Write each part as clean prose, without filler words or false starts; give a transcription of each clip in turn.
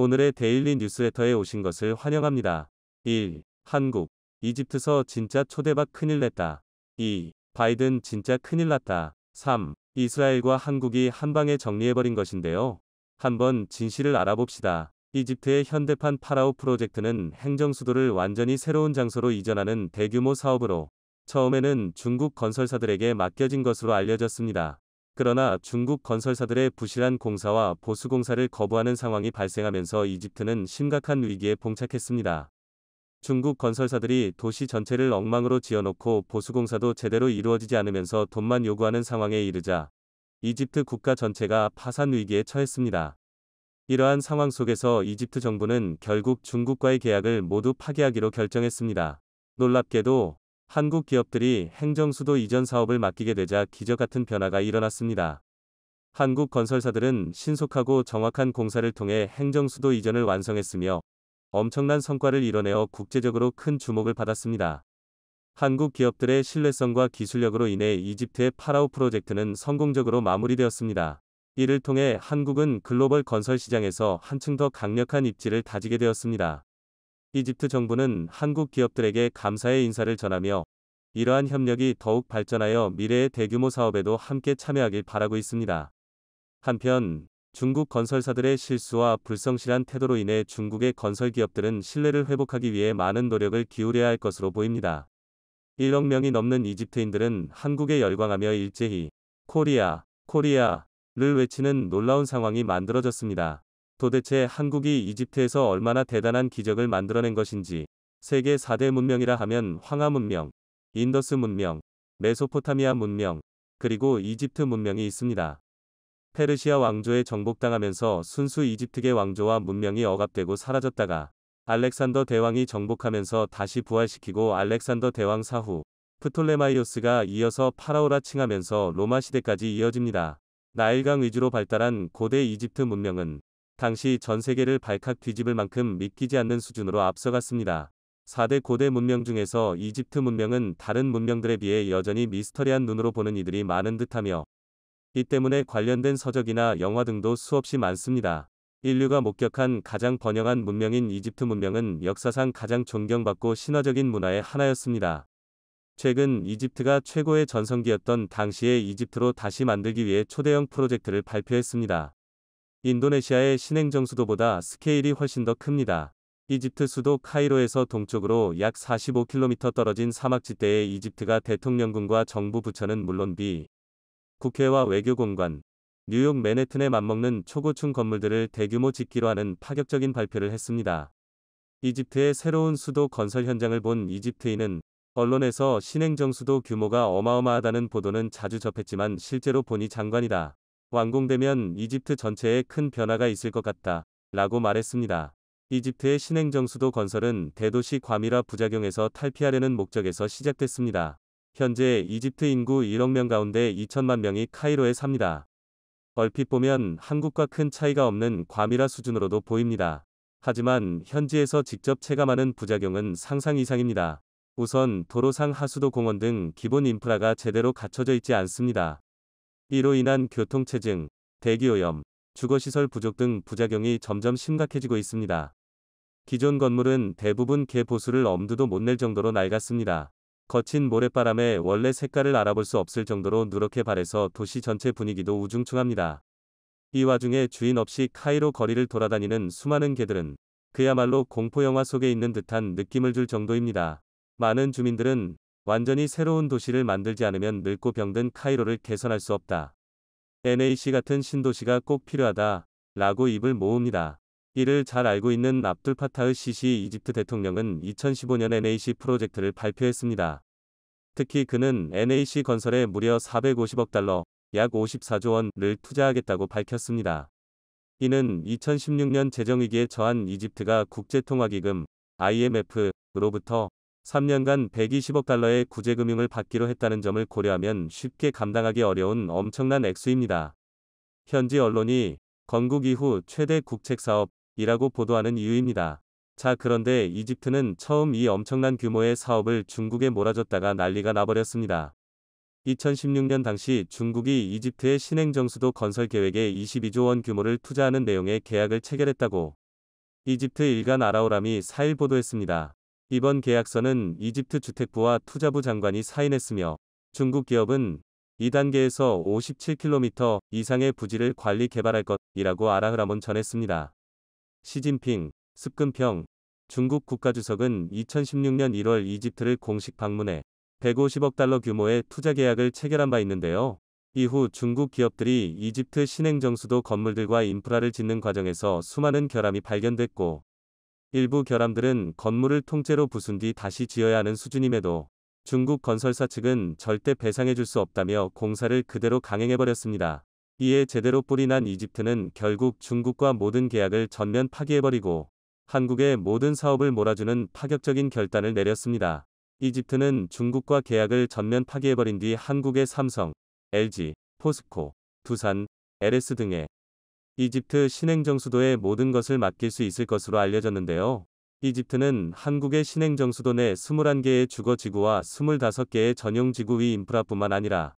오늘의 데일리 뉴스레터에 오신 것을 환영합니다. 1. 한국, 이집트서 진짜 초대박 큰일 냈다. 2. 바이든 진짜 큰일 났다. 3. 이스라엘과 한국이 한방에 정리해버린 것인데요. 한번 진실을 알아봅시다. 이집트의 현대판 파라오 프로젝트는 행정 수도를 완전히 새로운 장소로 이전하는 대규모 사업으로 처음에는 중국 건설사들에게 맡겨진 것으로 알려졌습니다. 그러나 중국 건설사들의 부실한 공사와 보수공사를 거부하는 상황이 발생하면서 이집트는 심각한 위기에 봉착했습니다. 중국 건설사들이 도시 전체를 엉망으로 지어놓고 보수공사도 제대로 이루어지지 않으면서 돈만 요구하는 상황에 이르자 이집트 국가 전체가 파산 위기에 처했습니다. 이러한 상황 속에서 이집트 정부는 결국 중국과의 계약을 모두 파기하기로 결정했습니다. 놀랍게도 한국 기업들이 행정수도 이전 사업을 맡기게 되자 기적 같은 변화가 일어났습니다. 한국 건설사들은 신속하고 정확한 공사를 통해 행정수도 이전을 완성했으며 엄청난 성과를 이뤄내어 국제적으로 큰 주목을 받았습니다. 한국 기업들의 신뢰성과 기술력으로 인해 이집트의 파라오 프로젝트는 성공적으로 마무리되었습니다. 이를 통해 한국은 글로벌 건설 시장에서 한층 더 강력한 입지를 다지게 되었습니다. 이집트 정부는 한국 기업들에게 감사의 인사를 전하며 이러한 협력이 더욱 발전하여 미래의 대규모 사업에도 함께 참여하길 바라고 있습니다. 한편 중국 건설사들의 실수와 불성실한 태도로 인해 중국의 건설 기업들은 신뢰를 회복하기 위해 많은 노력을 기울여야 할 것으로 보입니다. 1억 명이 넘는 이집트인들은 한국에 열광하며 일제히 코리아를 외치는 놀라운 상황이 만들어졌습니다. 도대체 한국이 이집트에서 얼마나 대단한 기적을 만들어낸 것인지. 세계 4대 문명이라 하면 황하 문명, 인더스 문명, 메소포타미아 문명, 그리고 이집트 문명이 있습니다. 페르시아 왕조에 정복당하면서 순수 이집트계 왕조와 문명이 억압되고 사라졌다가 알렉산더 대왕이 정복하면서 다시 부활시키고 알렉산더 대왕 사후 프톨레마이오스가 이어서 파라오라 칭하면서 로마 시대까지 이어집니다. 나일강 위주로 발달한 고대 이집트 문명은 당시 전 세계를 발칵 뒤집을 만큼 믿기지 않는 수준으로 앞서갔습니다. 4대 고대 문명 중에서 이집트 문명은 다른 문명들에 비해 여전히 미스터리한 눈으로 보는 이들이 많은 듯하며 이 때문에 관련된 서적이나 영화 등도 수없이 많습니다. 인류가 목격한 가장 번영한 문명인 이집트 문명은 역사상 가장 존경받고 신화적인 문화의 하나였습니다. 최근 이집트가 최고의 전성기였던 당시의 이집트로 다시 만들기 위해 초대형 프로젝트를 발표했습니다. 인도네시아의 신행정 수도보다 스케일이 훨씬 더 큽니다. 이집트 수도 카이로에서 동쪽으로 약 45km 떨어진 사막지대에 이집트가 대통령궁과 정부 부처는 물론 국회와 외교공관, 뉴욕 맨해튼에 맞먹는 초고층 건물들을 대규모 짓기로 하는 파격적인 발표를 했습니다. 이집트의 새로운 수도 건설 현장을 본 이집트인은 언론에서 신행정수도 규모가 어마어마하다는 보도는 자주 접했지만 실제로 보니 장관이다. 완공되면 이집트 전체에 큰 변화가 있을 것 같다. 라고 말했습니다. 이집트의 신행정수도 건설은 대도시 과밀화 부작용에서 탈피하려는 목적에서 시작됐습니다. 현재 이집트 인구 1억 명 가운데 2천만 명이 카이로에 삽니다. 얼핏 보면 한국과 큰 차이가 없는 과밀화 수준으로도 보입니다. 하지만 현지에서 직접 체감하는 부작용은 상상 이상입니다. 우선 도로상 하수도 공원 등 기본 인프라가 제대로 갖춰져 있지 않습니다. 이로 인한 교통체증, 대기오염, 주거시설 부족 등 부작용이 점점 심각해지고 있습니다. 기존 건물은 대부분 개보수를 엄두도 못 낼 정도로 낡았습니다. 거친 모래바람에 원래 색깔을 알아볼 수 없을 정도로 누렇게 발해서 도시 전체 분위기도 우중충합니다. 이 와중에 주인 없이 카이로 거리를 돌아다니는 수많은 개들은 그야말로 공포영화 속에 있는 듯한 느낌을 줄 정도입니다. 많은 주민들은 완전히 새로운 도시를 만들지 않으면 늙고 병든 카이로를 개선할 수 없다. NAC 같은 신도시가 꼭 필요하다. 라고 입을 모읍니다. 이를 잘 알고 있는 압둘 파타흐 시시 이집트 대통령은 2015년 NAC 프로젝트를 발표했습니다. 특히 그는 NAC 건설에 무려 450억 달러, 약 54조 원을 투자하겠다고 밝혔습니다. 이는 2016년 재정위기에 처한 이집트가 국제통화기금 IMF로부터 3년간 120억 달러의 구제금융을 받기로 했다는 점을 고려하면 쉽게 감당하기 어려운 엄청난 액수입니다. 현지 언론이 건국 이후 최대 국책사업이라고 보도하는 이유입니다. 자, 그런데 이집트는 처음 이 엄청난 규모의 사업을 중국에 몰아줬다가 난리가 나버렸습니다. 2016년 당시 중국이 이집트의 신행정수도 건설 계획에 22조 원 규모를 투자하는 내용의 계약을 체결했다고 이집트 일간 아라오람이 4일 보도했습니다. 이번 계약서는 이집트 주택부와 투자부 장관이 사인했으며 중국 기업은 2단계에서 57km 이상의 부지를 관리 개발할 것이라고 아라흐람은 전했습니다. 시진핑, 습근평 중국 국가주석은 2016년 1월 이집트를 공식 방문해 150억 달러 규모의 투자 계약을 체결한 바 있는데요. 이후 중국 기업들이 이집트 신행정수도 건물들과 인프라를 짓는 과정에서 수많은 결함이 발견됐고, 일부 결함들은 건물을 통째로 부순 뒤 다시 지어야 하는 수준임에도 중국 건설사 측은 절대 배상해줄 수 없다며 공사를 그대로 강행해버렸습니다. 이에 제대로 뿔이 난 이집트는 결국 중국과 모든 계약을 전면 파기해버리고 한국의 모든 사업을 몰아주는 파격적인 결단을 내렸습니다. 이집트는 중국과 계약을 전면 파기해버린 뒤 한국의 삼성, LG, 포스코, 두산, LS 등의 이집트 신행정수도에 모든 것을 맡길 수 있을 것으로 알려졌는데요. 이집트는 한국의 신행정수도 내 21개의 주거지구와 25개의 전용지구 위 인프라뿐만 아니라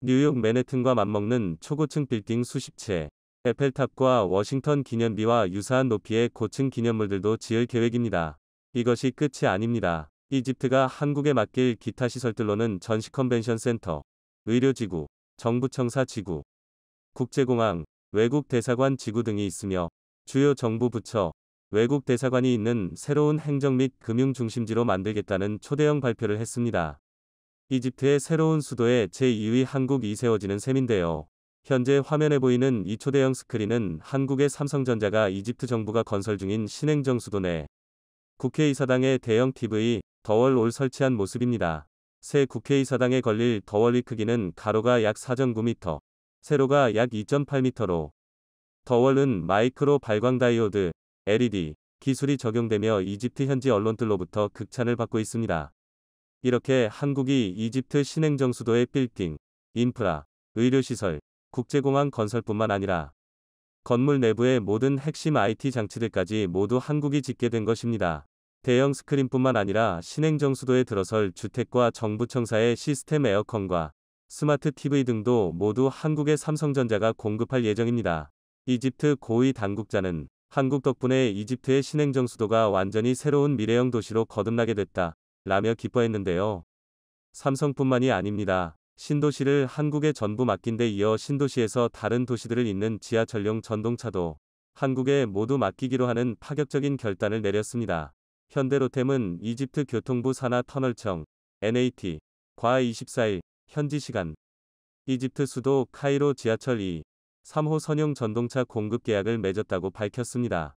뉴욕 맨해튼과 맞먹는 초고층 빌딩 수십 채, 에펠탑과 워싱턴 기념비와 유사한 높이의 고층 기념물들도 지을 계획입니다. 이것이 끝이 아닙니다. 이집트가 한국에 맡길 기타 시설들로는 전시 컨벤션 센터, 의료지구, 정부청사 지구, 국제공항, 외국 대사관 지구 등이 있으며 주요 정부 부처, 외국 대사관이 있는 새로운 행정 및 금융 중심지로 만들겠다는 초대형 발표를 했습니다. 이집트의 새로운 수도에 제2위 한국이 세워지는 셈인데요. 현재 화면에 보이는 이 초대형 스크린은 한국의 삼성전자가 이집트 정부가 건설 중인 신행정 수도 내 국회의사당에 대형 TV, 더월을 설치한 모습입니다. 새 국회의사당에 걸릴 더월의 크기는 가로가 약 4.9m, 세로가 약 2.8m로 더월은 마이크로 발광 다이오드, LED 기술이 적용되며 이집트 현지 언론들로부터 극찬을 받고 있습니다. 이렇게 한국이 이집트 신행정 수도의 빌딩, 인프라, 의료시설, 국제공항 건설뿐만 아니라 건물 내부의 모든 핵심 IT 장치들까지 모두 한국이 짓게 된 것입니다. 대형 스크린뿐만 아니라 신행정 수도에 들어설 주택과 정부청사의 시스템 에어컨과 스마트 TV 등도 모두 한국의 삼성전자가 공급할 예정입니다. 이집트 고위 당국자는 한국 덕분에 이집트의 신행정 수도가 완전히 새로운 미래형 도시로 거듭나게 됐다 라며 기뻐했는데요. 삼성뿐만이 아닙니다. 신도시를 한국에 전부 맡긴 데 이어 신도시에서 다른 도시들을 잇는 지하철용 전동차도 한국에 모두 맡기기로 하는 파격적인 결단을 내렸습니다. 현대로템은 이집트 교통부 산하 터널청 NAT 과 24일 현지 시간 이집트 수도 카이로 지하철 2, 3호 선용 전동차 공급 계약을 맺었다고 밝혔습니다.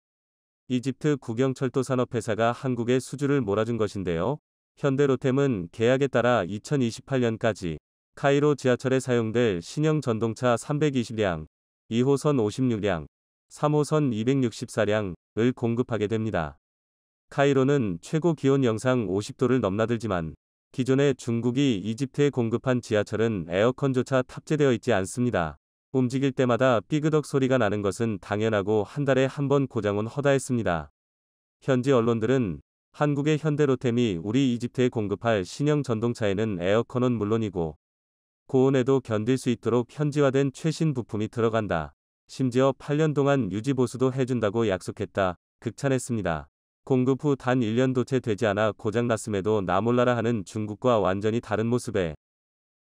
이집트 국영철도산업회사가 한국에 수주를 몰아준 것인데요. 현대로템은 계약에 따라 2028년까지 카이로 지하철에 사용될 신형 전동차 320량, 2호선 56량, 3호선 264량을 공급하게 됩니다. 카이로는 최고 기온 영상 50도를 넘나들지만 기존에 중국이 이집트에 공급한 지하철은 에어컨조차 탑재되어 있지 않습니다. 움직일 때마다 삐그덕 소리가 나는 것은 당연하고 한 달에 한 번 고장은 허다했습니다. 현지 언론들은 한국의 현대로템이 우리 이집트에 공급할 신형 전동차에는 에어컨은 물론이고 고온에도 견딜 수 있도록 현지화된 최신 부품이 들어간다. 심지어 8년 동안 유지보수도 해준다고 약속했다. 극찬했습니다. 공급 후 단 1년도 채 되지 않아 고장났음에도 나 몰라라 하는 중국과 완전히 다른 모습에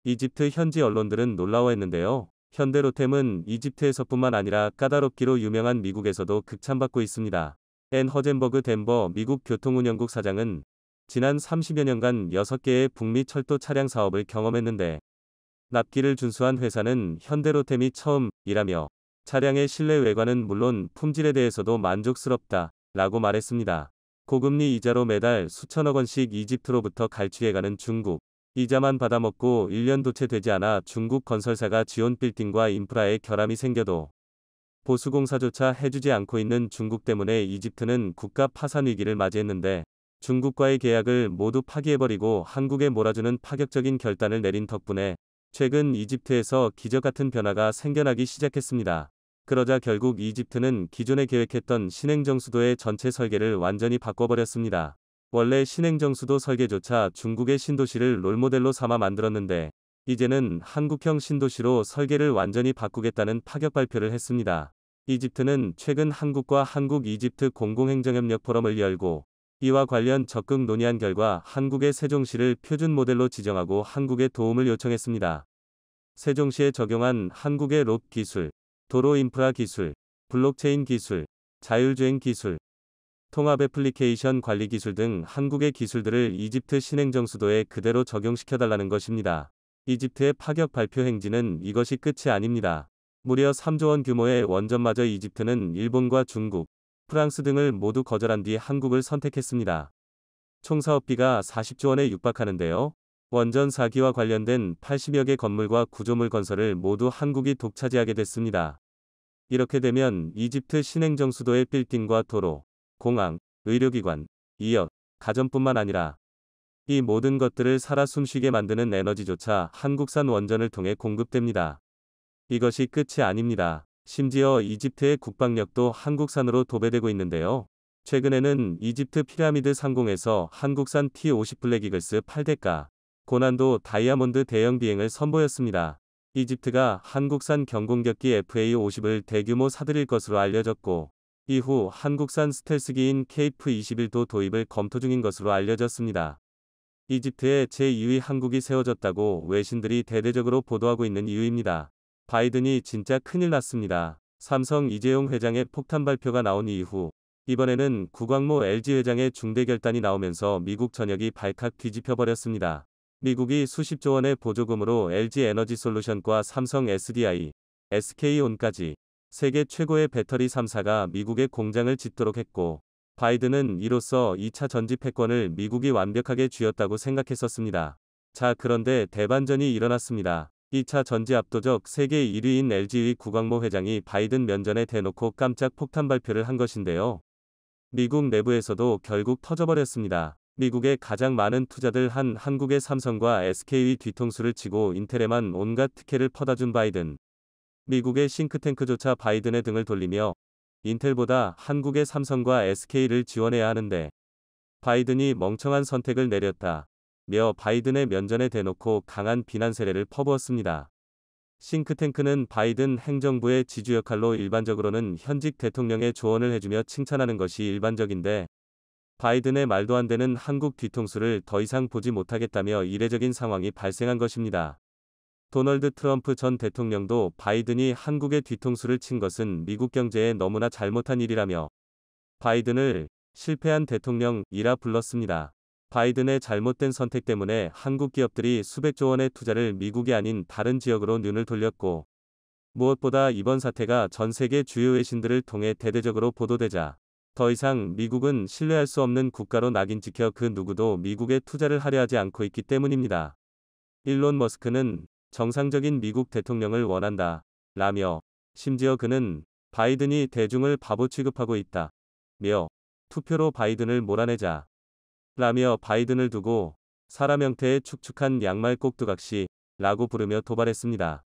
이집트 현지 언론들은 놀라워했는데요. 현대로템은 이집트에서뿐만 아니라 까다롭기로 유명한 미국에서도 극찬받고 있습니다. 앤 허젠버그 덴버 미국 교통운영국 사장은 지난 30여 년간 6개의 북미 철도 차량 사업을 경험했는데 납기를 준수한 회사는 현대로템이 처음이라며 차량의 실내 외관은 물론 품질에 대해서도 만족스럽다 라고 말했습니다. 고금리 이자로 매달 수천억 원씩 이집트로부터 갈취해가는 중국. 이자만 받아먹고 1년도 채 되지 않아 중국 건설사가 지온 빌딩과 인프라에 결함이 생겨도 보수공사조차 해주지 않고 있는 중국 때문에 이집트는 국가 파산 위기를 맞이했는데 중국과의 계약을 모두 파기해버리고 한국에 몰아주는 파격적인 결단을 내린 덕분에 최근 이집트에서 기적같은 변화가 생겨나기 시작했습니다. 그러자 결국 이집트는 기존에 계획했던 신행정 수도의 전체 설계를 완전히 바꿔버렸습니다. 원래 신행정 수도 설계조차 중국의 신도시를 롤모델로 삼아 만들었는데 이제는 한국형 신도시로 설계를 완전히 바꾸겠다는 파격 발표를 했습니다. 이집트는 최근 한국과 한국-이집트 공공행정협력 포럼을 열고 이와 관련 적극 논의한 결과 한국의 세종시를 표준 모델로 지정하고 한국에 도움을 요청했습니다. 세종시에 적용한 한국의 롭 기술, 도로 인프라 기술, 블록체인 기술, 자율주행 기술, 통합 애플리케이션 관리 기술 등 한국의 기술들을 이집트 신행정수도에 그대로 적용시켜달라는 것입니다. 이집트의 파격 발표 행진은 이것이 끝이 아닙니다. 무려 3조 원 규모의 원전마저 이집트는 일본과 중국, 프랑스 등을 모두 거절한 뒤 한국을 선택했습니다. 총 사업비가 40조 원에 육박하는데요. 원전 4기와 관련된 80여 개 건물과 구조물 건설을 모두 한국이 독차지하게 됐습니다. 이렇게 되면 이집트 신행정 수도의 빌딩과 도로, 공항, 의료기관, 이역, 가전뿐만 아니라 이 모든 것들을 살아 숨쉬게 만드는 에너지조차 한국산 원전을 통해 공급됩니다. 이것이 끝이 아닙니다. 심지어 이집트의 국방력도 한국산으로 도배되고 있는데요. 최근에는 이집트 피라미드 상공에서 한국산 T-50 블랙이글스 8대가 고난도 다이아몬드 대형 비행을 선보였습니다. 이집트가 한국산 경공격기 FA-50을 대규모 사들일 것으로 알려졌고 이후 한국산 스텔스기인 KF-21도 도입을 검토 중인 것으로 알려졌습니다. 이집트에 제2의 한국이 세워졌다고 외신들이 대대적으로 보도하고 있는 이유입니다. 바이든이 진짜 큰일 났습니다. 삼성 이재용 회장의 폭탄 발표가 나온 이후 이번에는 구광모 LG 회장의 중대 결단이 나오면서 미국 전역이 발칵 뒤집혀 버렸습니다. 미국이 수십조 원의 보조금으로 LG 에너지솔루션과 삼성 SDI, SK온까지 세계 최고의 배터리 3사가 미국의 공장을 짓도록 했고 바이든은 이로써 2차 전지 패권을 미국이 완벽하게 쥐었다고 생각했었습니다. 자, 그런데 대반전이 일어났습니다. 2차 전지 압도적 세계 1위인 LG의 구광모 회장이 바이든 면전에 대놓고 깜짝 폭탄 발표를 한 것인데요. 미국 내부에서도 결국 터져버렸습니다. 미국의 가장 많은 투자들 한 한국의 삼성과 SK의 뒤통수를 치고 인텔에만 온갖 특혜를 퍼다준 바이든. 미국의 싱크탱크조차 바이든의 등을 돌리며 인텔보다 한국의 삼성과 SK를 지원해야 하는데 바이든이 멍청한 선택을 내렸다. 며 바이든의 면전에 대놓고 강한 비난 세례를 퍼부었습니다. 싱크탱크는 바이든 행정부의 지주 역할로 일반적으로는 현직 대통령의 조언을 해주며 칭찬하는 것이 일반적인데 바이든의 말도 안 되는 한국 뒤통수를 더 이상 보지 못하겠다며 이례적인 상황이 발생한 것입니다. 도널드 트럼프 전 대통령도 바이든이 한국의 뒤통수를 친 것은 미국 경제에 너무나 잘못한 일이라며 바이든을 실패한 대통령이라 불렀습니다. 바이든의 잘못된 선택 때문에 한국 기업들이 수백조 원의 투자를 미국이 아닌 다른 지역으로 눈을 돌렸고 무엇보다 이번 사태가 전 세계 주요 외신들을 통해 대대적으로 보도되자 더 이상 미국은 신뢰할 수 없는 국가로 낙인 찍혀 그 누구도 미국에 투자를 하려 하지 않고 있기 때문입니다. 일론 머스크는 정상적인 미국 대통령을 원한다 라며 심지어 그는 바이든이 대중을 바보 취급하고 있다 며 투표로 바이든을 몰아내자 라며 바이든을 두고 사람 형태의 축축한 양말 꼭두각시 라고 부르며 도발했습니다.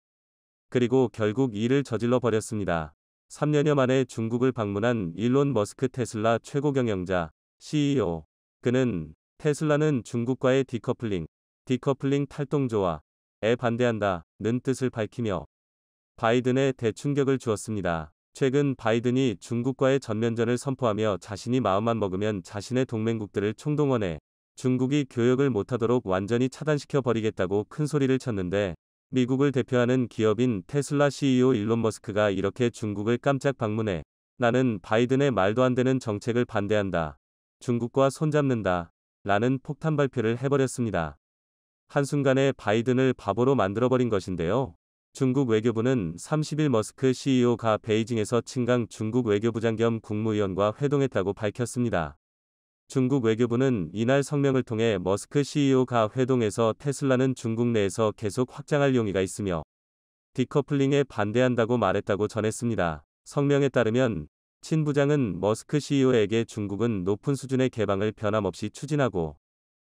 그리고 결국 이를 저질러 버렸습니다. 3년여 만에 중국을 방문한 일론 머스크 테슬라 최고 경영자 CEO. 그는 테슬라는 중국과의 디커플링 탈동조화에 반대한다는 뜻을 밝히며 바이든에 대충격을 주었습니다. 최근 바이든이 중국과의 전면전을 선포하며 자신이 마음만 먹으면 자신의 동맹국들을 총동원해 중국이 교역을 못하도록 완전히 차단시켜 버리겠다고 큰 소리를 쳤는데 미국을 대표하는 기업인 테슬라 CEO 일론 머스크가 이렇게 중국을 깜짝 방문해 나는 바이든의 말도 안 되는 정책을 반대한다. 중국과 손잡는다. 라는 폭탄 발표를 해버렸습니다. 한순간에 바이든을 바보로 만들어버린 것인데요. 중국 외교부는 30일 머스크 CEO가 베이징에서 친강 중국 외교부장 겸 국무위원과 회동했다고 밝혔습니다. 중국 외교부는 이날 성명을 통해 머스크 CEO가 회동에서 테슬라는 중국 내에서 계속 확장할 용의가 있으며 디커플링에 반대한다고 말했다고 전했습니다. 성명에 따르면 친 부장은 머스크 CEO에게 중국은 높은 수준의 개방을 변함없이 추진하고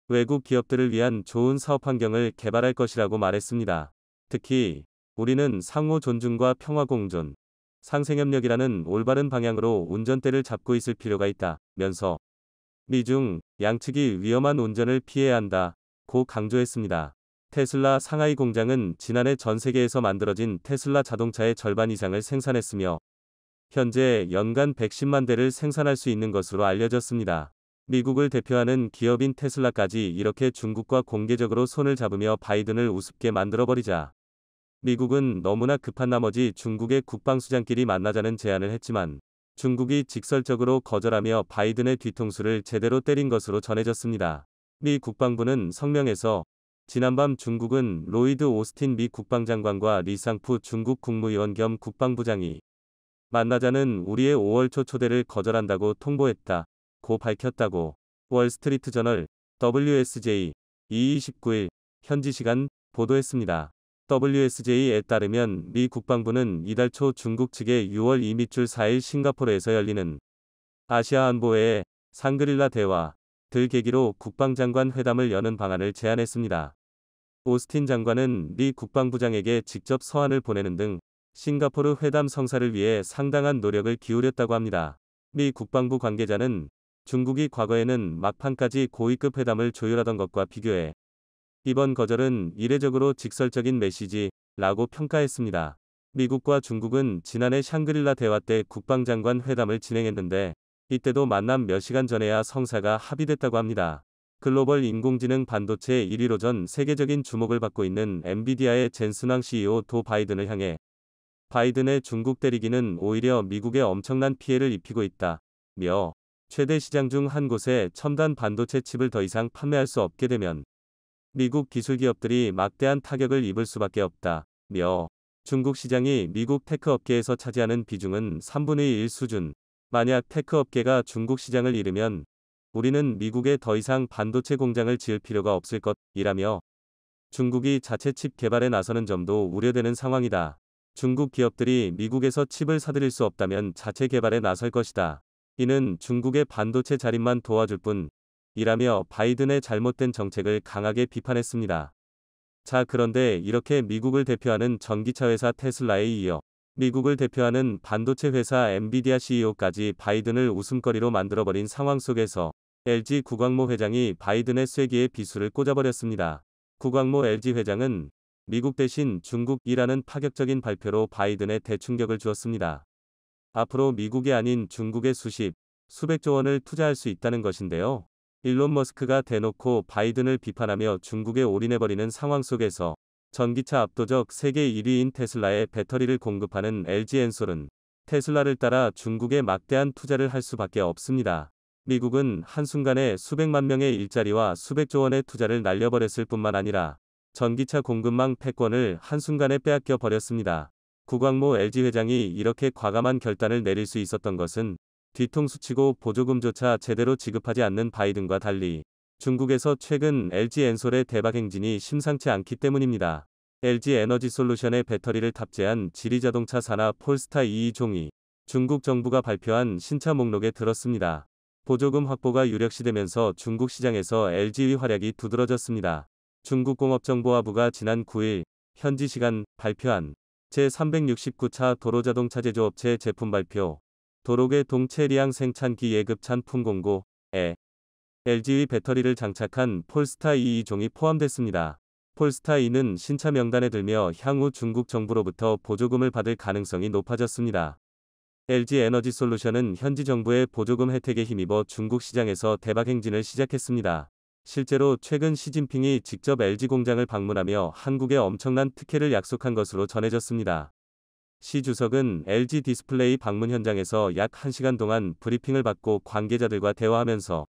외국 기업들을 위한 좋은 사업 환경을 개발할 것이라고 말했습니다. 특히 우리는 상호 존중과 평화 공존, 상생협력이라는 올바른 방향으로 운전대를 잡고 있을 필요가 있다면서 미중 양측이 위험한 운전을 피해야 한다고 강조했습니다. 테슬라 상하이 공장은 지난해 전 세계에서 만들어진 테슬라 자동차의 절반 이상을 생산했으며 현재 연간 110만 대를 생산할 수 있는 것으로 알려졌습니다. 미국을 대표하는 기업인 테슬라까지 이렇게 중국과 공개적으로 손을 잡으며 바이든을 우습게 만들어버리자 미국은 너무나 급한 나머지 중국의 국방수장끼리 만나자는 제안을 했지만 중국이 직설적으로 거절하며 바이든의 뒤통수를 제대로 때린 것으로 전해졌습니다. 미 국방부는 성명에서 지난밤 중국은 로이드 오스틴 미 국방장관과 리상푸 중국 국무위원 겸 국방부장이 만나자는 우리의 5월 초 초대를 거절한다고 통보했다. 고 밝혔다고 월스트리트저널 WSJ 29일 현지 시간 보도했습니다. WSJ에 따르면 미 국방부는 이달 초 중국 측에 6월 2 밑줄 4일 싱가포르에서 열리는 아시아 안보회의 상그릴라 대화를 계기로 국방장관 회담을 여는 방안을 제안했습니다. 오스틴 장관은 미 국방부장에게 직접 서한을 보내는 등 싱가포르 회담 성사를 위해 상당한 노력을 기울였다고 합니다. 미 국방부 관계자는 중국이 과거에는 막판까지 고위급 회담을 조율하던 것과 비교해 이번 거절은 이례적으로 직설적인 메시지라고 평가했습니다. 미국과 중국은 지난해 샹그릴라 대화 때 국방장관 회담을 진행했는데 이때도 만남 몇 시간 전에야 성사가 합의됐다고 합니다. 글로벌 인공지능 반도체 1위로 전 세계적인 주목을 받고 있는 엔비디아의 젠슨 왕 CEO 도 바이든을 향해 바이든의 중국 때리기는 오히려 미국에 엄청난 피해를 입히고 있다며 최대 시장 중 한 곳에 첨단 반도체 칩을 더 이상 판매할 수 없게 되면 미국 기술 기업들이 막대한 타격을 입을 수밖에 없다며 중국 시장이 미국 테크 업계에서 차지하는 비중은 3분의 1 수준. 만약 테크 업계가 중국 시장을 잃으면 우리는 미국에 더 이상 반도체 공장을 지을 필요가 없을 것이라며 중국이 자체 칩 개발에 나서는 점도 우려되는 상황이다. 중국 기업들이 미국에서 칩을 사들일 수 없다면 자체 개발에 나설 것이다. 이는 중국의 반도체 자립만 도와줄 뿐이라며 바이든의 잘못된 정책을 강하게 비판했습니다. 자, 그런데 이렇게 미국을 대표하는 전기차 회사 테슬라에 이어 미국을 대표하는 반도체 회사 엔비디아 CEO까지 바이든을 웃음거리로 만들어버린 상황 속에서 LG 구광모 회장이 바이든의 쐐기에 비수를 꽂아버렸습니다. 구광모 LG 회장은 미국 대신 중국이라는 파격적인 발표로 바이든에 대충격을 주었습니다. 앞으로 미국이 아닌 중국에 수백조 원을 투자할 수 있다는 것인데요. 일론 머스크가 대놓고 바이든을 비판하며 중국에 올인해버리는 상황 속에서 전기차 압도적 세계 1위인 테슬라에 배터리를 공급하는 LG 엔솔은 테슬라를 따라 중국에 막대한 투자를 할 수밖에 없습니다. 미국은 한순간에 수백만 명의 일자리와 수백조 원의 투자를 날려버렸을 뿐만 아니라 전기차 공급망 패권을 한순간에 빼앗겨 버렸습니다. 구광모 LG 회장이 이렇게 과감한 결단을 내릴 수 있었던 것은 뒤통수치고 보조금조차 제대로 지급하지 않는 바이든과 달리 중국에서 최근 LG 엔솔의 대박 행진이 심상치 않기 때문입니다. LG 에너지 솔루션의 배터리를 탑재한 지리자동차 산하 폴스타 22종이 중국 정부가 발표한 신차 목록에 들었습니다. 보조금 확보가 유력시되면서 중국 시장에서 LG의 활약이 두드러졌습니다. 중국공업정보화부가 지난 9일 현지 시간 발표한 제369차 도로자동차 제조업체 제품 발표 도로계 동체리앙 생산기 예급찬 품공고에 LG의 배터리를 장착한 폴스타 22종이 포함됐습니다. 폴스타 2는 신차 명단에 들며 향후 중국 정부로부터 보조금을 받을 가능성이 높아졌습니다. LG 에너지 솔루션은 현지 정부의 보조금 혜택에 힘입어 중국 시장에서 대박 행진을 시작했습니다. 실제로 최근 시진핑이 직접 LG 공장을 방문하며 한국에 엄청난 특혜를 약속한 것으로 전해졌습니다. 시 주석은 LG 디스플레이 방문 현장에서 약 1시간 동안 브리핑을 받고 관계자들과 대화하면서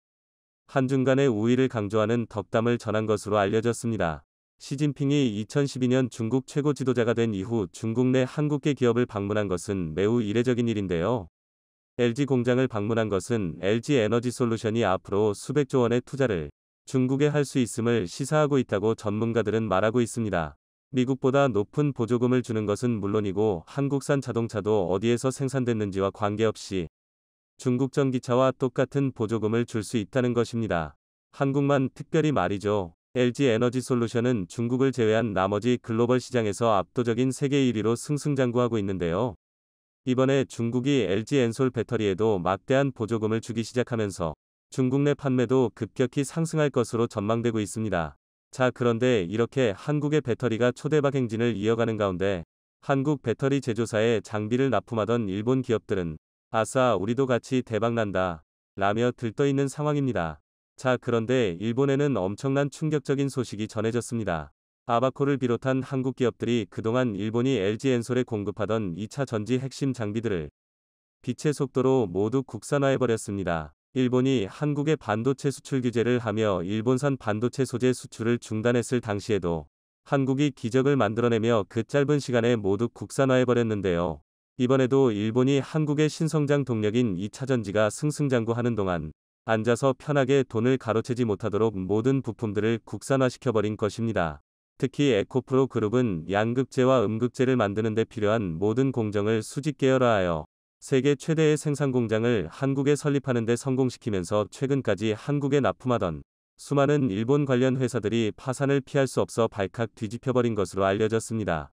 한중간의 우위를 강조하는 덕담을 전한 것으로 알려졌습니다. 시진핑이 2012년 중국 최고 지도자가 된 이후 중국 내 한국계 기업을 방문한 것은 매우 이례적인 일인데요. LG 공장을 방문한 것은 LG 에너지 솔루션이 앞으로 수백조 원의 투자를 중국에 할 수 있음을 시사하고 있다고 전문가들은 말하고 있습니다. 미국보다 높은 보조금을 주는 것은 물론이고 한국산 자동차도 어디에서 생산됐는지와 관계없이 중국 전기차와 똑같은 보조금을 줄 수 있다는 것입니다. 한국만 특별히 말이죠. LG 에너지 솔루션은 중국을 제외한 나머지 글로벌 시장에서 압도적인 세계 1위로 승승장구하고 있는데요. 이번에 중국이 LG 엔솔 배터리에도 막대한 보조금을 주기 시작하면서 중국 내 판매도 급격히 상승할 것으로 전망되고 있습니다. 자, 그런데 이렇게 한국의 배터리가 초대박 행진을 이어가는 가운데 한국 배터리 제조사에 장비를 납품하던 일본 기업들은 아싸 우리도 같이 대박난다 라며 들떠있는 상황입니다. 자, 그런데 일본에는 엄청난 충격적인 소식이 전해졌습니다. 아바코를 비롯한 한국 기업들이 그동안 일본이 LG엔솔에 공급하던 2차 전지 핵심 장비들을 빛의 속도로 모두 국산화해버렸습니다. 일본이 한국의 반도체 수출 규제를 하며 일본산 반도체 소재 수출을 중단했을 당시에도 한국이 기적을 만들어내며 그 짧은 시간에 모두 국산화해버렸는데요. 이번에도 일본이 한국의 신성장 동력인 2차 전지가 승승장구하는 동안 앉아서 편하게 돈을 가로채지 못하도록 모든 부품들을 국산화시켜버린 것입니다. 특히 에코프로 그룹은 양극재와 음극재를 만드는 데 필요한 모든 공정을 수직 계열화하여 세계 최대의 생산 공장을 한국에 설립하는 데 성공시키면서 최근까지 한국에 납품하던 수많은 일본 관련 회사들이 파산을 피할 수 없어 발칵 뒤집혀버린 것으로 알려졌습니다.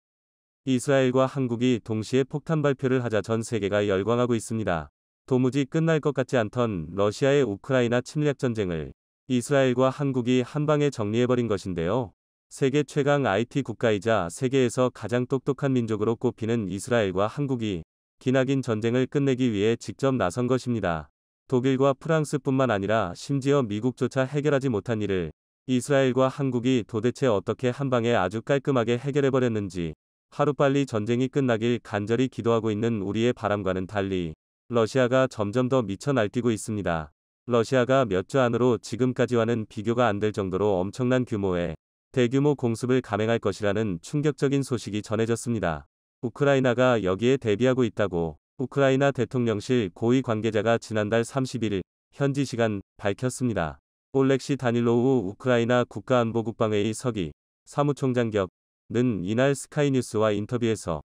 이스라엘과 한국이 동시에 폭탄 발표를 하자 전 세계가 열광하고 있습니다. 도무지 끝날 것 같지 않던 러시아의 우크라이나 침략 전쟁을 이스라엘과 한국이 한방에 정리해버린 것인데요. 세계 최강 IT 국가이자 세계에서 가장 똑똑한 민족으로 꼽히는 이스라엘과 한국이 기나긴 전쟁을 끝내기 위해 직접 나선 것입니다. 독일과 프랑스뿐만 아니라 심지어 미국조차 해결하지 못한 일을 이스라엘과 한국이 도대체 어떻게 한방에 아주 깔끔하게 해결해버렸는지 하루빨리 전쟁이 끝나길 간절히 기도하고 있는 우리의 바람과는 달리 러시아가 점점 더 미쳐 날뛰고 있습니다. 러시아가 몇 주 안으로 지금까지와는 비교가 안 될 정도로 엄청난 규모의 대규모 공습을 감행할 것이라는 충격적인 소식이 전해졌습니다. 우크라이나가 여기에 대비하고 있다고 우크라이나 대통령실 고위 관계자가 지난달 31일 현지 시간 밝혔습니다. 올렉시 다닐로우 우크라이나 국가안보국방회의 서기 사무총장 격은 이날 스카이뉴스와 인터뷰에서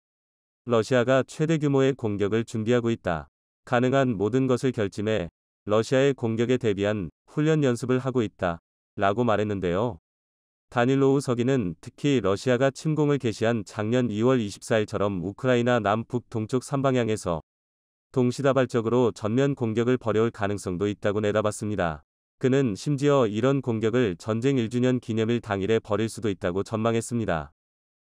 러시아가 최대 규모의 공격을 준비하고 있다. 가능한 모든 것을 결심해 러시아의 공격에 대비한 훈련 연습을 하고 있다. 라고 말했는데요. 다닐로우 서기는 특히 러시아가 침공을 개시한 작년 2월 24일처럼 우크라이나 남북 동쪽 3방향에서 동시다발적으로 전면 공격을 벌여올 가능성도 있다고 내다봤습니다. 그는 심지어 이런 공격을 전쟁 1주년 기념일 당일에 벌일 수도 있다고 전망했습니다.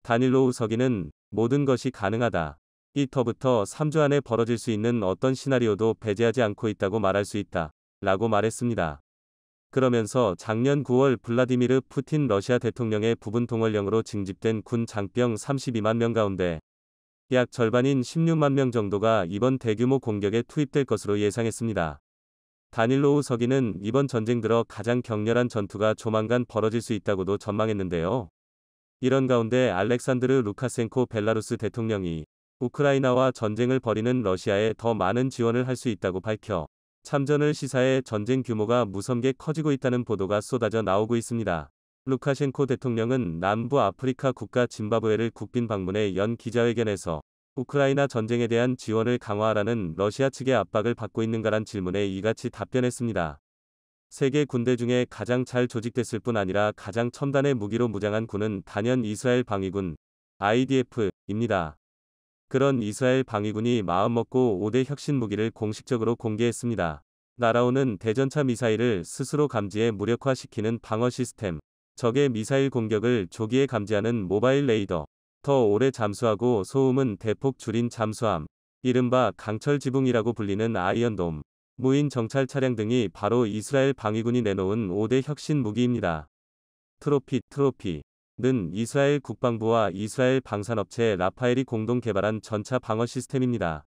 다닐로우 서기는 모든 것이 가능하다. 이터부터 3주 안에 벌어질 수 있는 어떤 시나리오도 배제하지 않고 있다고 말할 수 있다. 라고 말했습니다. 그러면서 작년 9월 블라디미르 푸틴 러시아 대통령의 부분 동원령으로 징집된 군 장병 32만 명 가운데 약 절반인 16만 명 정도가 이번 대규모 공격에 투입될 것으로 예상했습니다. 다닐로우 서기는 이번 전쟁 들어 가장 격렬한 전투가 조만간 벌어질 수 있다고도 전망했는데요. 이런 가운데 알렉산드르 루카셴코 벨라루스 대통령이 우크라이나와 전쟁을 벌이는 러시아에 더 많은 지원을 할 수 있다고 밝혀 참전을 시사해 전쟁 규모가 무섭게 커지고 있다는 보도가 쏟아져 나오고 있습니다. 루카셴코 대통령은 남부 아프리카 국가 짐바브웨를 국빈 방문해 연 기자회견에서 우크라이나 전쟁에 대한 지원을 강화하라는 러시아 측의 압박을 받고 있는가란 질문에 이같이 답변했습니다. 세계 군대 중에 가장 잘 조직됐을 뿐 아니라 가장 첨단의 무기로 무장한 군은 단연 이스라엘 방위군 IDF입니다. 그런 이스라엘 방위군이 마음먹고 5대 혁신 무기를 공식적으로 공개했습니다. 날아오는 대전차 미사일을 스스로 감지해 무력화시키는 방어 시스템, 적의 미사일 공격을 조기에 감지하는 모바일 레이더, 더 오래 잠수하고 소음은 대폭 줄인 잠수함, 이른바 강철 지붕이라고 불리는 아이언돔, 무인 정찰 차량 등이 바로 이스라엘 방위군이 내놓은 5대 혁신 무기입니다. 트로피는 이스라엘 국방부와 이스라엘 방산업체 라파엘이 공동 개발한 전차 방어 시스템입니다.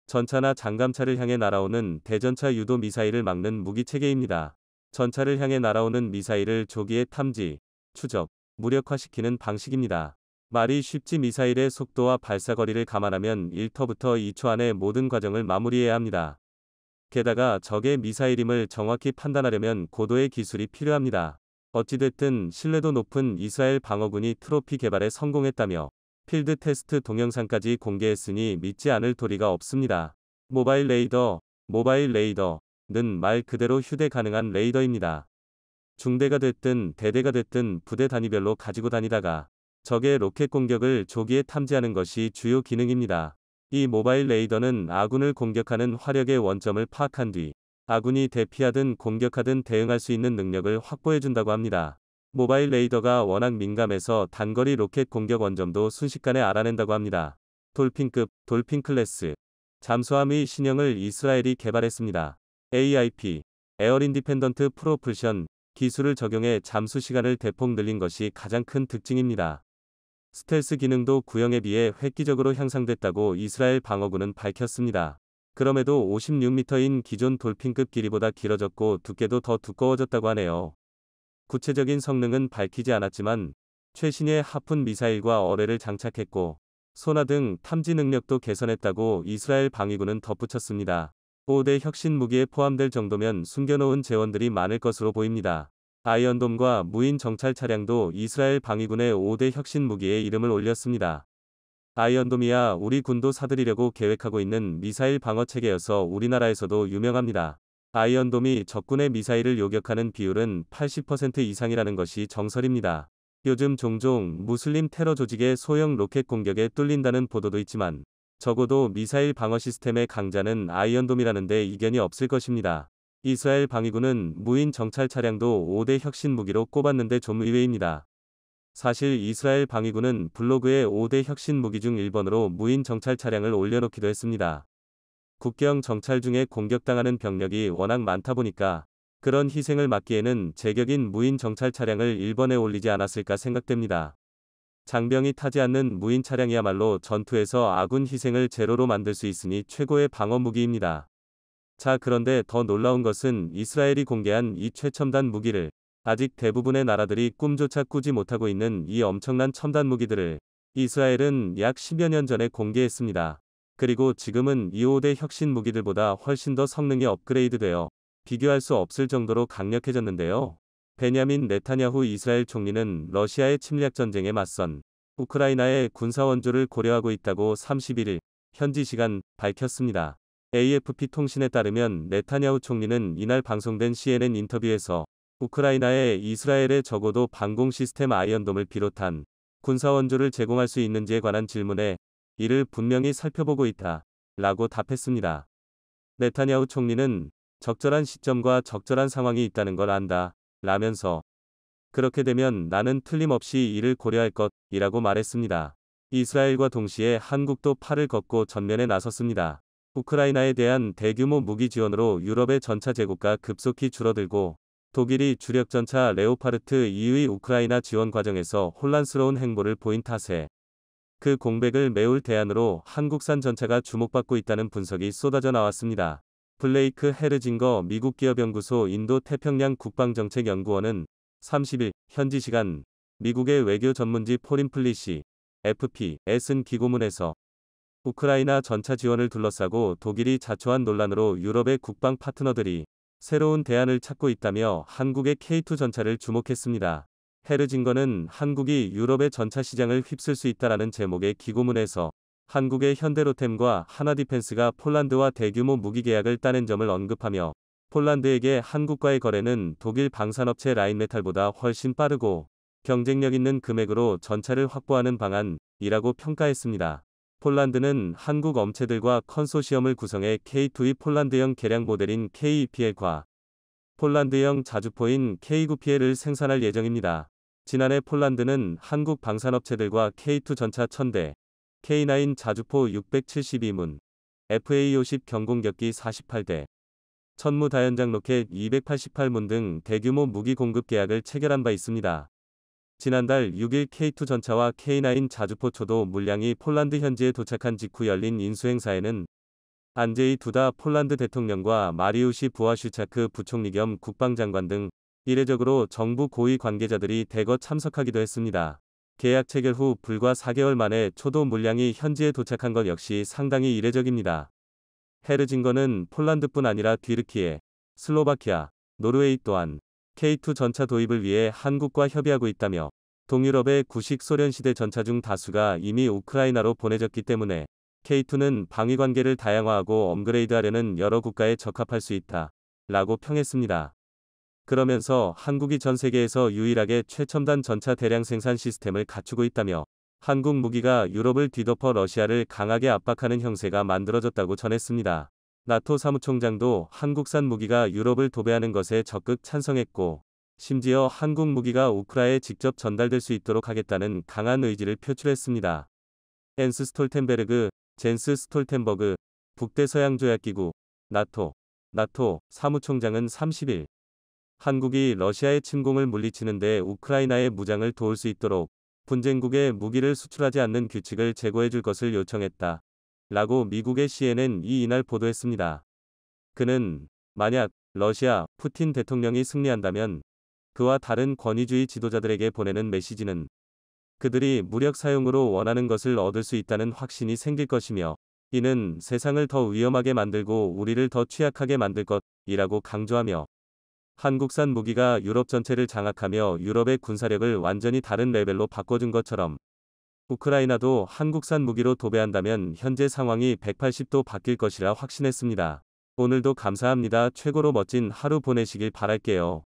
전차나 장갑차를 향해 날아오는 대전차 유도 미사일을 막는 무기 체계입니다. 전차를 향해 날아오는 미사일을 조기에 탐지, 추적, 무력화시키는 방식입니다. 말이 쉽지 미사일의 속도와 발사거리를 감안하면 1터부터 2초 안에 모든 과정을 마무리해야 합니다. 게다가 적의 미사일임을 정확히 판단하려면 고도의 기술이 필요합니다. 어찌됐든 신뢰도 높은 이스라엘 방어군이 트로피 개발에 성공했다며 필드 테스트 동영상까지 공개했으니 믿지 않을 도리가 없습니다. 모바일 레이더는 말 그대로 휴대 가능한 레이더입니다. 중대가 됐든 대대가 됐든 부대 단위별로 가지고 다니다가 적의 로켓 공격을 조기에 탐지하는 것이 주요 기능입니다. 이 모바일 레이더는 아군을 공격하는 화력의 원점을 파악한 뒤 아군이 대피하든 공격하든 대응할 수 있는 능력을 확보해준다고 합니다. 모바일 레이더가 워낙 민감해서 단거리 로켓 공격 원점도 순식간에 알아낸다고 합니다. 돌핀급, 돌핀 클래스 잠수함의 신형을 이스라엘이 개발했습니다. AIP, 에어 인디펜던트 프로풀션 기술을 적용해 잠수 시간을 대폭 늘린 것이 가장 큰 특징입니다. 스텔스 기능도 구형에 비해 획기적으로 향상됐다고 이스라엘 방어군은 밝혔습니다. 그럼에도 56m인 기존 돌핀급 길이보다 길어졌고 두께도 더 두꺼워졌다고 하네요. 구체적인 성능은 밝히지 않았지만 최신의 하푼 미사일과 어뢰를 장착했고 소나 등 탐지 능력도 개선했다고 이스라엘 방위군은 덧붙였습니다. 5대 혁신 무기에 포함될 정도면 숨겨놓은 재원들이 많을 것으로 보입니다. 아이언돔과 무인 정찰 차량도 이스라엘 방위군의 5대 혁신 무기에 이름을 올렸습니다. 아이언돔이야 우리 군도 사들이려고 계획하고 있는 미사일 방어 체계여서 우리나라에서도 유명합니다. 아이언돔이 적군의 미사일을 요격하는 비율은 80% 이상이라는 것이 정설입니다. 요즘 종종 무슬림 테러 조직의 소형 로켓 공격에 뚫린다는 보도도 있지만 적어도 미사일 방어 시스템의 강자는 아이언돔이라는데 이견이 없을 것입니다. 이스라엘 방위군은 무인 정찰 차량도 5대 혁신 무기로 꼽았는데 좀 의외입니다. 사실 이스라엘 방위군은 블로그에 5대 혁신 무기 중 1번으로 무인 정찰 차량을 올려놓기도 했습니다. 국경 정찰 중에 공격당하는 병력이 워낙 많다 보니까 그런 희생을 막기에는 제격인 무인 정찰 차량을 1번에 올리지 않았을까 생각됩니다. 장병이 타지 않는 무인 차량이야말로 전투에서 아군 희생을 제로로 만들 수 있으니 최고의 방어 무기입니다. 자, 그런데 더 놀라운 것은 이스라엘이 공개한 이 최첨단 무기를 아직 대부분의 나라들이 꿈조차 꾸지 못하고 있는 이 엄청난 첨단 무기들을 이스라엘은 약 10여 년 전에 공개했습니다. 그리고 지금은 이 5대 혁신 무기들보다 훨씬 더 성능이 업그레이드되어 비교할 수 없을 정도로 강력해졌는데요. 베냐민 네타냐후 이스라엘 총리는 러시아의 침략 전쟁에 맞선 우크라이나의 군사 원조를 고려하고 있다고 31일 현지 시간 밝혔습니다. AFP 통신에 따르면 네타냐후 총리는 이날 방송된 CNN 인터뷰에서 우크라이나에 이스라엘의 적어도 방공 시스템 아이언돔을 비롯한 군사 원조를 제공할 수 있는지에 관한 질문에 이를 분명히 살펴보고 있다 라고 답했습니다. 네타냐후 총리는 적절한 시점과 적절한 상황이 있다는 걸 안다 라면서 그렇게 되면 나는 틀림없이 이를 고려할 것이라고 말했습니다. 이스라엘과 동시에 한국도 팔을 걷고 전면에 나섰습니다. 우크라이나에 대한 대규모 무기 지원으로 유럽의 전차 재고가 급속히 줄어들고 독일이 주력 전차 레오파르트 2의 우크라이나 지원 과정에서 혼란스러운 행보를 보인 탓에 그 공백을 메울 대안으로 한국산 전차가 주목받고 있다는 분석이 쏟아져 나왔습니다. 블레이크 헤르징거 미국 기업연구소 인도-태평양 국방정책연구원은 30일 현지 시간 미국의 외교 전문지 포린 플리시 FP에 쓴 기고문에서 우크라이나 전차 지원을 둘러싸고 독일이 자초한 논란으로 유럽의 국방 파트너들이 새로운 대안을 찾고 있다며 한국의 K2 전차를 주목했습니다. 헤르징거는 한국이 유럽의 전차 시장을 휩쓸 수 있다라는 제목의 기고문에서 한국의 현대로템과 하나디펜스가 폴란드와 대규모 무기 계약을 따낸 점을 언급하며 폴란드에게 한국과의 거래는 독일 방산업체 라인메탈보다 훨씬 빠르고 경쟁력 있는 금액으로 전차를 확보하는 방안이라고 평가했습니다. 폴란드는 한국 업체들과 컨소시엄을 구성해 K2의 폴란드형 개량 모델인 KEPL과 폴란드형 자주포인 K9PL을 생산할 예정입니다. 지난해 폴란드는 한국 방산업체들과 K2 전차 1000대, K9 자주포 672문, FA50 경공격기 48대, 천무 다연장 로켓 288문 등 대규모 무기 공급 계약을 체결한 바 있습니다. 지난달 6일 K2 전차와 K9 자주포초도 물량이 폴란드 현지에 도착한 직후 열린 인수행사에는 안제이 두다 폴란드 대통령과 마리우시 부아슈차크 부총리 겸 국방장관 등 이례적으로 정부 고위 관계자들이 대거 참석하기도 했습니다. 계약 체결 후 불과 4개월 만에 초도 물량이 현지에 도착한 것 역시 상당히 이례적입니다. 헤르징거는 폴란드뿐 아니라 튀르키예, 슬로바키아, 노르웨이 또한 K2 전차 도입을 위해 한국과 협의하고 있다며 동유럽의 구식 소련시대 전차 중 다수가 이미 우크라이나로 보내졌기 때문에 K2는 방위 관계를 다양화하고 업그레이드하려는 여러 국가에 적합할 수 있다 라고 평했습니다. 그러면서 한국이 전 세계에서 유일하게 최첨단 전차 대량 생산 시스템을 갖추고 있다며 한국 무기가 유럽을 뒤덮어 러시아를 강하게 압박하는 형세가 만들어졌다고 전했습니다. 나토 사무총장도 한국산 무기가 유럽을 도배하는 것에 적극 찬성했고 심지어 한국 무기가 우크라이나에 직접 전달될 수 있도록 하겠다는 강한 의지를 표출했습니다. 헨스 스톨텐베르그, 젠스 스톨텐버그, 북대서양조약기구, 나토 사무총장은 30일, 한국이 러시아의 침공을 물리치는 데 우크라이나의 무장을 도울 수 있도록 분쟁국에 무기를 수출하지 않는 규칙을 제고해 줄 것을 요청했다. 라고 미국의 CNN이 이날 보도했습니다. 그는 만약 러시아 푸틴 대통령이 승리한다면 그와 다른 권위주의 지도자들에게 보내는 메시지는 그들이 무력 사용으로 원하는 것을 얻을 수 있다는 확신이 생길 것이며 이는 세상을 더 위험하게 만들고 우리를 더 취약하게 만들 것이라고 강조하며 한국산 무기가 유럽 전체를 장악하며 유럽의 군사력을 완전히 다른 레벨로 바꿔준 것처럼 우크라이나도 한국산 무기로 도배한다면 현재 상황이 180도 바뀔 것이라 확신했습니다. 오늘도 감사합니다. 최고로 멋진 하루 보내시길 바랄게요.